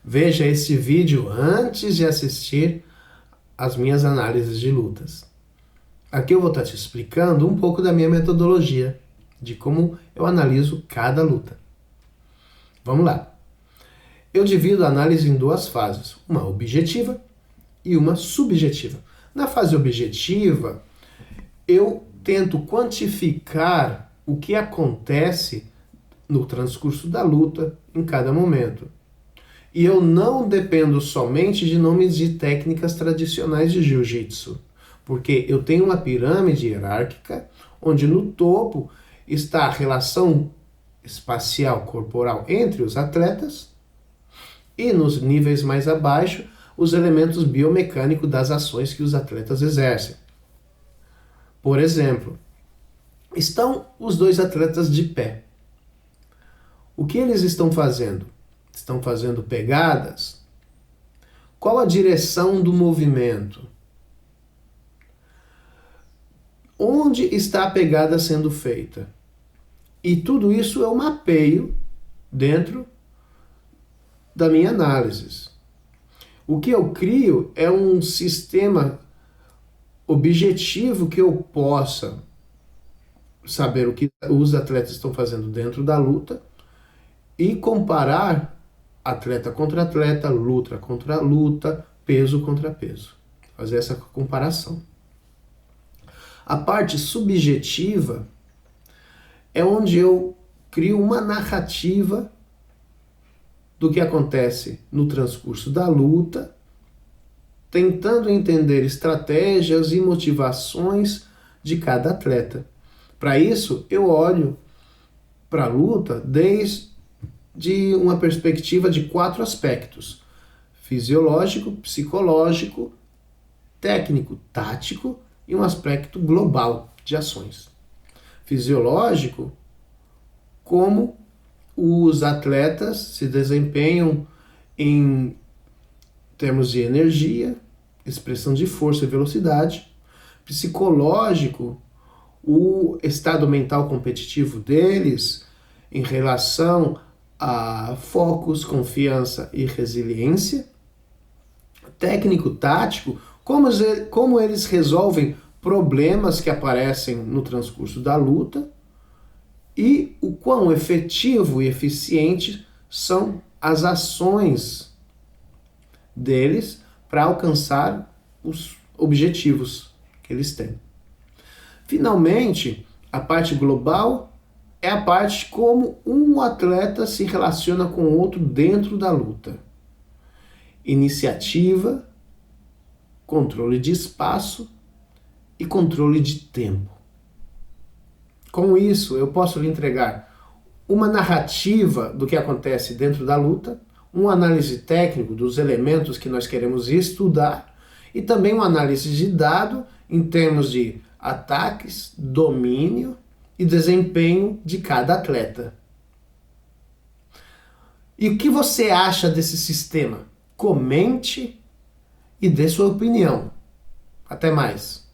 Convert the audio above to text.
Veja este vídeo antes de assistir as minhas análises de lutas. Aqui eu vou estar te explicando um pouco da minha metodologia, de como eu analiso cada luta. Vamos lá. Eu divido a análise em duas fases, uma objetiva e uma subjetiva. Na fase objetiva, eu tento quantificar o que acontece no transcurso da luta em cada momento. E eu não dependo somente de nomes de técnicas tradicionais de jiu-jitsu, porque eu tenho uma pirâmide hierárquica onde no topo está a relação espacial corporal entre os atletas e nos níveis mais abaixo os elementos biomecânicos das ações que os atletas exercem. Por exemplo, estão os dois atletas de pé. O que eles estão fazendo? Estão fazendo pegadas? Qual a direção do movimento? Onde está a pegada sendo feita? E tudo isso eu mapeio dentro da minha análise. O que eu crio é um sistema objetivo que eu possa saber o que os atletas estão fazendo dentro da luta e comparar atleta contra atleta, luta contra luta, peso contra peso. Fazer essa comparação. A parte subjetiva é onde eu crio uma narrativa do que acontece no transcurso da luta, tentando entender estratégias e motivações de cada atleta. Para isso, eu olho para a luta desde uma perspectiva de 4 aspectos: fisiológico, psicológico, técnico, tático e um aspecto global de ações. Fisiológico, como os atletas se desempenham em termos de energia, expressão de força e velocidade. Psicológico, o estado mental competitivo deles em relação a focos, confiança e resiliência. Técnico-tático, como eles resolvem problemas que aparecem no transcurso da luta e o quão efetivo e eficiente são as ações deles para alcançar os objetivos que eles têm. Finalmente, a parte global é a parte como um atleta se relaciona com o outro dentro da luta. Iniciativa, controle de espaço e controle de tempo. Com isso, eu posso lhe entregar uma narrativa do que acontece dentro da luta, uma análise técnica dos elementos que nós queremos estudar e também uma análise de dado em termos de ataques, domínio e desempenho de cada atleta. E o que você acha desse sistema? Comente e dê sua opinião. Até mais.